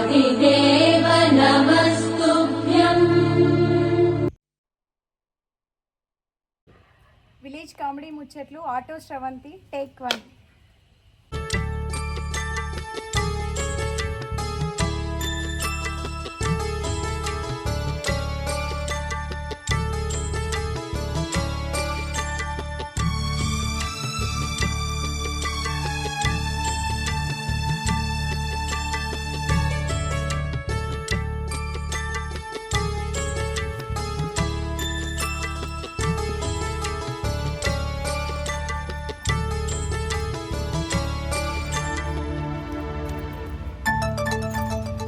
आदिदेव नमस्तुभ्यम्। Village comedy ముచ్చట్లు auto Sravanthi take 1.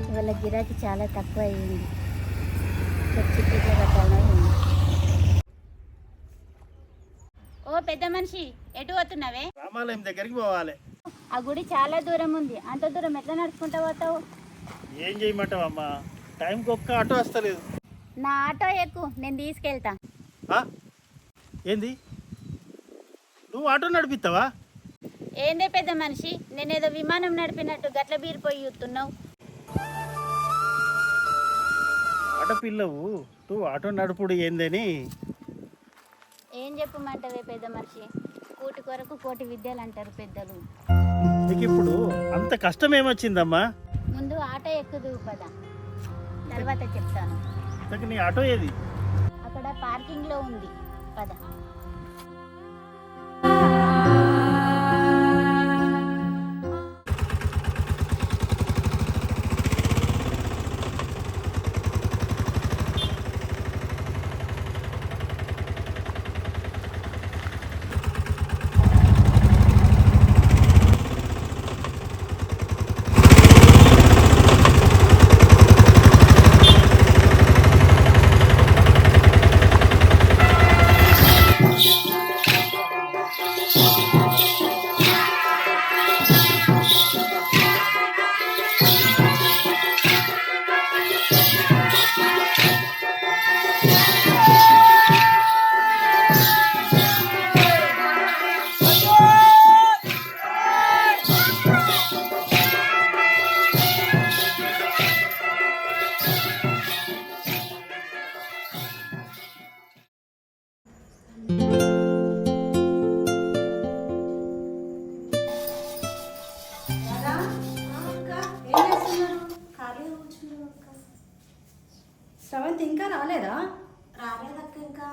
ఇవాళ గిరాకీ చాలా తక్కువ అయ్యింది. చచ్చిపోతే రకాలైంది. ఓ పెద్ద మనిషి, ఎటు పోతున్నావే? రామాలయం దగ్గరికి పోవాలి. ఆ గుడి చాలా దూరం ఉంది. అంత దూరం ఎట్లా నడుచుకుంటా పోతావు? ఏం చేయమంటావు అమ్మా, టైంకి ఒక్క ఆటో వస్తలేదు. నా ఆటో ఎక్కు, నేను తీసుకెళ్తా. ఏంది, నువ్వు ఆటో నడిపిస్తావా? ఏందే పెద్ద మనిషి, నేనేదో విమానం నడిపినట్టు గట్ల బీరిపోయి చూస్తున్నావు. ఆటపిల్లవు, నువ్వు ఆటో నడుపుడు ఏందని. ఏం చెప్పమంటావే పెద్ద మనిషి, కూటి కొరకు కోటి విద్యలు అంటారు పెద్దలు. నీకు ఇప్పుడు అంత కష్టం ఏమొచ్చిందమ్మా? ముందు ఆటో ఎక్కుదు పద, తర్వాత చెప్తాను. నీ ఆటో ఏది? అక్కడ పార్కింగ్లో ఉంది, పద. శ్రవంతి ఇంకా రాలేదా? రాలేదక్క. ఇంకా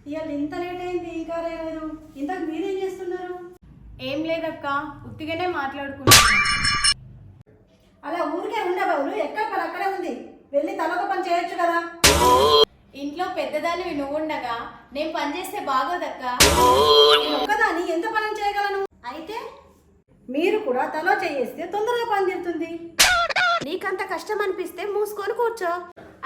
ఇవాళ ఇంత లేట్ అయింది, ఇంకా రాలేదు. ఇంతకు మీరేం చేస్తున్నారు? ఏం లేదక్క, ఉత్తిగానే మాట్లాడుకుంటున్నాను. అలా ఊరికే ఉండబాబు, ఎక్కడ పని అక్కడే ఉంది. వెళ్ళి తలొక పని చేయొచ్చు కదా. ఇంట్లో పెద్దదానివి నువ్వు ఉండగా నేను పని చేస్తే బాగోదక్క. నేను ఒక్కదాన్ని ఎంత పని చేయగలను? అయితే మీరు కూడా తలో చేస్తే తొందరగా పని తీరుతుంది. నీకంత కష్టం అనిపిస్తే మూసుకొని కూర్చో.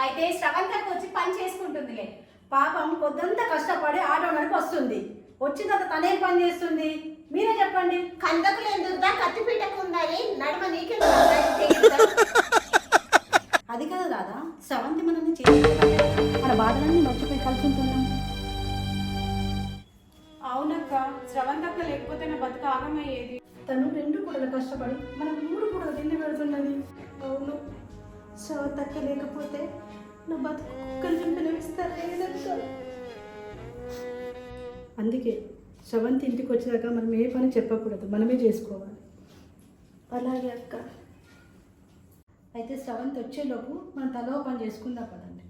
అయితే శ్రవంతకు వచ్చి పని చేసుకుంటుందిలే. పాపం పొద్దంతా కష్టపడి ఆటో నడిపి వస్తుంది. వచ్చిన తర్వాత తనేం పని చేస్తుంది? మీరే చెప్పండి. కందకులు ఎందుకుదా, కత్తిపీటకు ఉన్నాయి, నడుమ నీకే. అది కదా రాదా, శ్రవంతి మనల్ని చేయాలి, మన బాధలన్నీ మర్చిపోయి కలిసి ఉంటున్నాం. అవునక్క, శ్రవంతక్క లేకపోతే నా బతుకు ఆగమయ్యేది. తను 2 పూటలు కష్టపడి మనకు 3 పూటలు తిండి పెడుతున్నది. అవును, శ్రవంతక్క లేకపోతే నా బతుకు కుక్కలు చింపిస్తారు. అందుకే శ్రవంతి ఇంటికి వచ్చాక మనం ఏ పని చెప్పకూడదు, మనమే చేసుకోవాలి. అలాగే అక్క. అయితే శ్రవంతి వచ్చేలోపు మనం తలో పని చేసుకుందాం పదండి.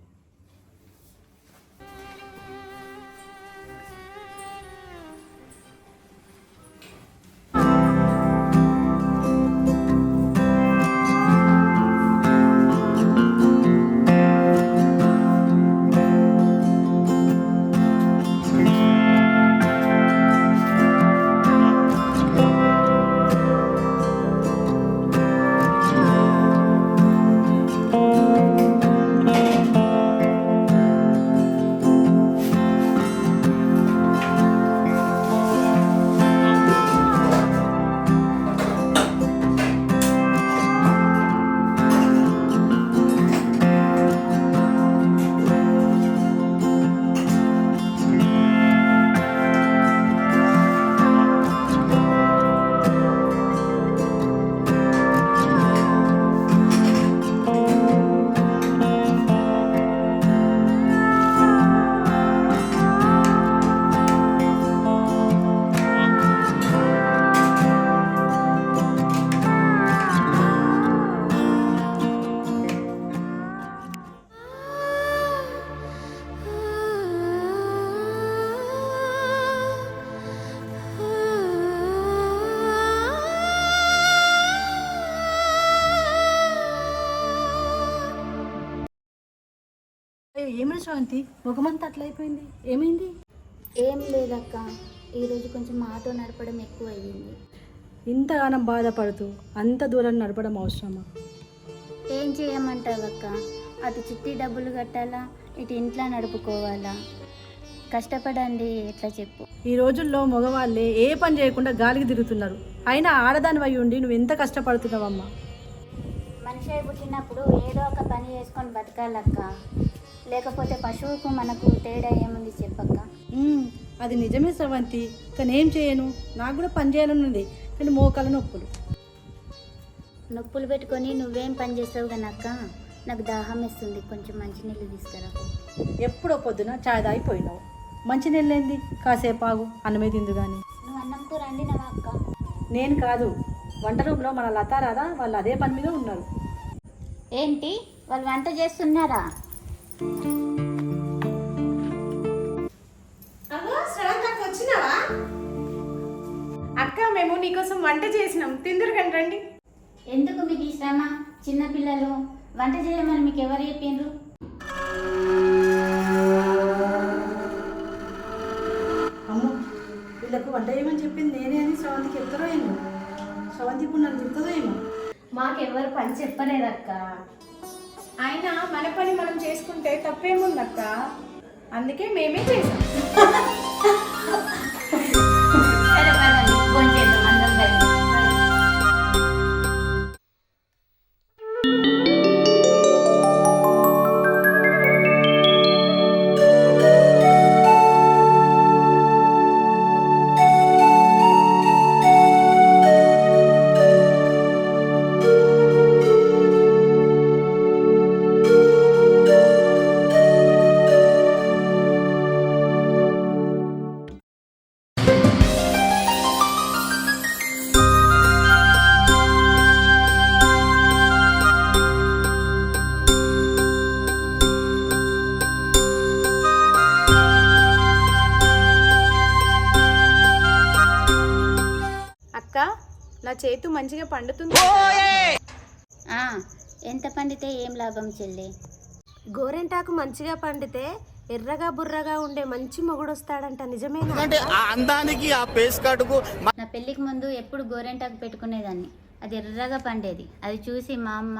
ఏమైనా శ్రవంతి ముఖమంతా అట్లా అయిపోయింది, ఏమైంది? ఏం లేదక్క, ఈరోజు కొంచెం ఆటో నడపడం ఎక్కువ అయ్యింది. ఇంతగానం బాధపడుతూ అంత దూరం నడపడం అవసరమా? ఏం చేయమంటావక్క, అటు చిట్టి డబ్బులు కట్టాలా, ఇటు ఇంట్లో నడుపుకోవాలా, కష్టపడండి ఎట్లా చెప్పు. ఈ రోజుల్లో మగవాళ్ళే ఏ పని చేయకుండా గాలికి తిరుగుతున్నారు. అయినా ఆడదాని అయి ఉండి నువ్వు ఎంత కష్టపడుతున్నావమ్మా? మనిషి అయి పుట్టినప్పుడు ఏదో ఒక పని చేసుకొని బతకాలక్క, లేకపోతే పశువుకు మనకు తేడా ఏముంది చెప్పక్క. అది నిజమే శ్రవంతి, కానీ ఏం చేయను, నాకు కూడా పని చేయాలని ఉంది, కానీ మోకాల నొప్పులు. నొప్పులు పెట్టుకొని నువ్వేం పని చేస్తావు కనక్క, నాకు దాహం వేస్తుంది, కొంచెం మంచినీళ్ళు తీసుకురా. ఎప్పుడో పొద్దున చాయ్ తాగిపోయినావు, మంచి నీళ్ళేంది, కాసేపు ఆగు, అన్నమే తిందు కానీ. నువ్వు అన్నం కూర వండినవా అక్క? నేను కాదు, వంట రూమ్లో మన లత రాదా, వాళ్ళు అదే పని మీద ఉన్నారు. ఏంటి వాళ్ళు వంట చేస్తున్నారా? శ్రవంతక్క వచ్చినావా? అక్క మేము నీకోసం వంట చేసినాం, తిందురు కానీ రండి. ఎందుకు మీకు ఈ శ్రమ? చిన్నపిల్లలు వంట చేయమని మీకు ఎవరు చెప్పిండ్రు? అమ్మో, వీళ్ళకు వంట చేయమని చెప్పింది నేనే అని శ్రవంతికి ఎత్తరో ఏమో, శ్రవంతి ఇప్పుడు నన్ను చెప్తుందో ఏమో. మాకెవ్వరు పని చెప్పలేదక్క. అయినా మన పని మనం చేసుకుంటే తప్పేముందక్క, అందుకే మేమే చేసాం. సరే పదండి, భోంచేద్దాం అందరం కలిసి. నా చేతు మంచిగా పండుతుంది. ఎంత పండితే ఏం లాభం చెల్లి? గోరెంటాకు మంచిగా పండితే ఎర్రగా బుర్రగా ఉండే మంచి మొగుడు వస్తాడంట, నిజమేనా? నా పెళ్ళికి ముందు ఎప్పుడు గోరెంటాకు పెట్టుకునేదాన్ని, అది ఎర్రగా పండేది. అది చూసి మా అమ్మ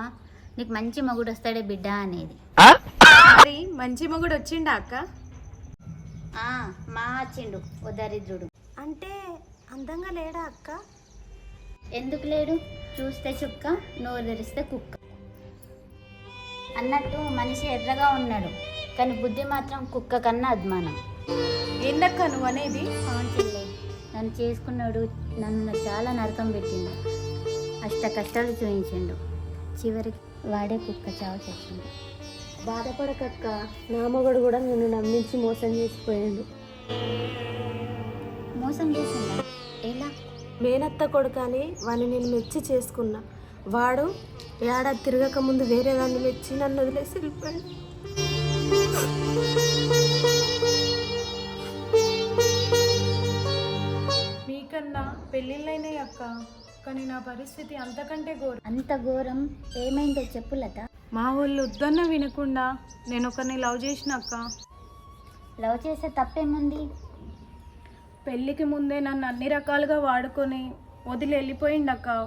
నీకు మంచి మొగుడు వస్తాడే బిడ్డ అనేది. మరి మంచి మొగుడు వచ్చిండా అక్క? మా వచ్చిండు ఓ దరిద్రుడు. అంటే అందంగా లేడా అక్క? ఎందుకు లేడు? చూస్తే చుక్క, నోరు తెరిస్తే కుక్క అన్నట్టు మనిషి ఎర్రగా ఉన్నాడు, కానీ బుద్ధి మాత్రం కుక్క కన్నా అద్మానం. ఏందక్క నువ్వు అనేది? అవును చెల్లి, నన్ను చేసుకున్నాడు, నన్ను చాలా నరకం పెట్టిండు, అష్ట కష్టాలు చూపించిండు, చివరికి వాడే కుక్క చావు చచ్చిండు. బాధపడకక్క, నా మొగుడు కూడా నిన్ను నమ్మించి మోసం చేసిపోయాడు. మోసం చేసిందా? ఎలా? మేనత్త కొడుకు అని వాడిని నేను మెచ్చి చేసుకున్నా, వాడు ఏడాది తిరగక ముందు వేరే దాన్ని మెచ్చి నన్ను వదిలేసి వెళ్ళిపోయాడు. మీకన్నా పెళ్ళిళ్ళైనాయి అక్క, కానీ నా పరిస్థితి అంతకంటే ఘోరం. అంత ఘోరం ఏమైందో చెప్పు లత. మా వాళ్ళు వద్దన్న వినకుండా నేను ఒకరిని లవ్ చేసిన అక్క. లవ్ చేసే తప్పేముంది? పెళ్ళికి ముందే నన్ను అన్ని రకాలుగా వాడుకొని వదిలి వెళ్ళిపోయిండక్క.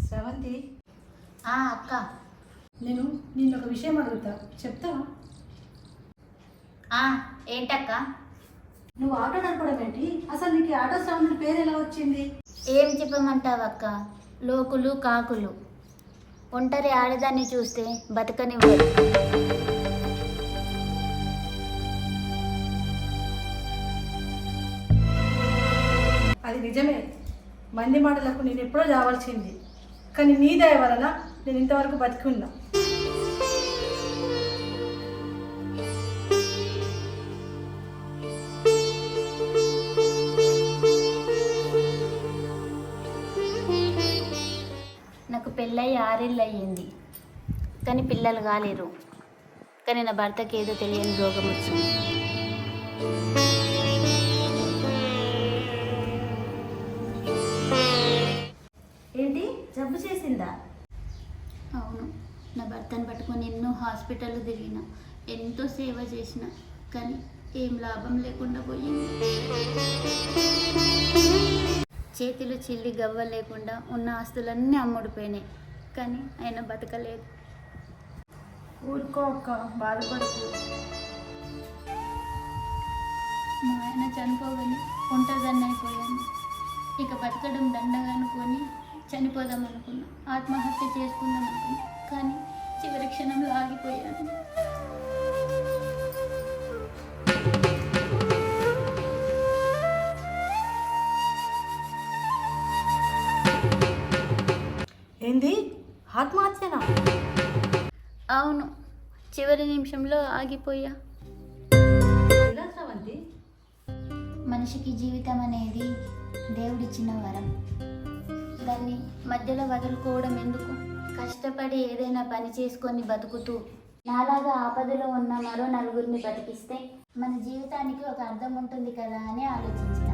శ్రవంతి, అక్క, నేను నిన్ను ఒక విషయం అడుగుతా, చెప్తావా? ఏంటక్క? నువ్వు ఆటో నడపడం ఏంటి? అసలు నీకు ఆటో శ్రవంతి పేరు ఎలా వచ్చింది? ఏం చెప్పమంటావక్క, లోకులు కాకులు ఒంటరి ఆడదాన్ని చూస్తే బతకనివ్వరు. మంది మాటలకు నేను ఎప్పుడో చావాల్సింది, కానీ నీ దయ వలన నేను ఇంతవరకు బతికి ఉన్నా. నాకు పెళ్ళయి 6 ఏళ్ళు అయ్యింది, కానీ పిల్లలు కాలేరు. కానీ నా భర్తకి ఏదో తెలియని రోగం వచ్చింది. ఏంటి, జబ్బు చేసిందా? అవును, నా భర్తను పట్టుకొని ఎన్నో హాస్పిటల్ తిరిగిన, ఎంతో సేవ చేసిన, కానీ ఏం లాభం లేకుండా పోయింది. చేతులు చిల్లి గవ్వ లేకుండా ఉన్న ఆస్తులన్నీ అమ్ముడిపోయినాయి, కానీ ఆయన బతకలేదు. ఊరుకో అక్క, బాధపడుతూ. మా ఆయన చనిపోగానే ఒంటరిదాన్ని అయిపోయాను. ఇక బతకడం దండగా అనుకొని చనిపోదాం అనుకున్నా, ఆత్మహత్య చేసుకుందాం అనుకున్నా, కానీ చివరి క్షణంలో ఆగిపోయాను. ఏంది, ఆత్మహత్యనా? అవును, చివరి నిమిషంలో ఆగిపోయా. ఎలా శ్రవంతి? మనిషికి జీవితం అనేది దేవుడిచ్చిన వరం, దాన్ని మధ్యలో వదులుకోవడం ఎందుకు? కష్టపడి ఏదైనా పని చేసుకొని బతుకుతూ నాలాగా ఆపదలో ఉన్న మరో నలుగురిని బతికిస్తే మన జీవితానికి ఒక అర్థం ఉంటుంది కదా అని ఆలోచించిన.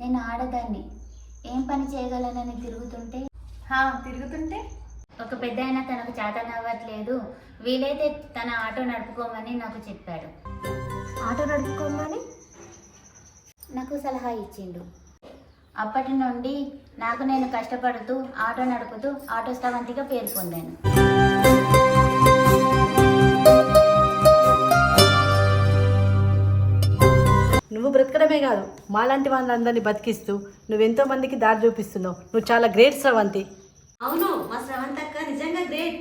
నేను ఆడదాన్ని, ఏం పని చేయగలనని తిరుగుతుంటే ఒక పెద్ద ఆయన తనకు చేతనవ్వట్లేదు, వీలైతే తన ఆటో నడుపుకోమని నాకు చెప్పాడు. ఆటో నడుపుకోమని నాకు సలహా ఇచ్చిండు. అప్పటి నుండి నాకు నేను కష్టపడుతూ ఆటో నడుపుతూ ఆటో శ్రవంతిగా పేరు పొందాను. నువ్వు బ్రతకడమే కాదు, మాలాంటి వాళ్ళందరినీ బతికిస్తూ నువ్వెంతో మందికి దారి చూపిస్తున్నావు. నువ్వు చాలా గ్రేట్ శ్రవంతి. అవును, మా శ్రవంతి అక్క నిజంగా great.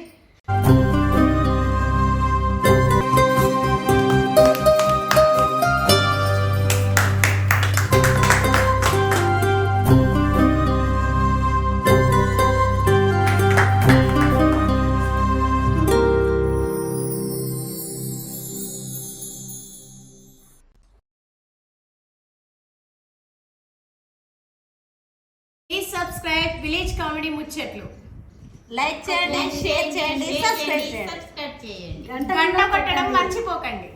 Please subscribe village comedy ముచ్చట్లు. లైక్ చేయండి, షేర్ చేయండి, సబ్స్క్రైబ్ చేయండి. సబ్స్క్రైబ్ చేయండి. గంట కొట్టడం మర్చిపోకండి.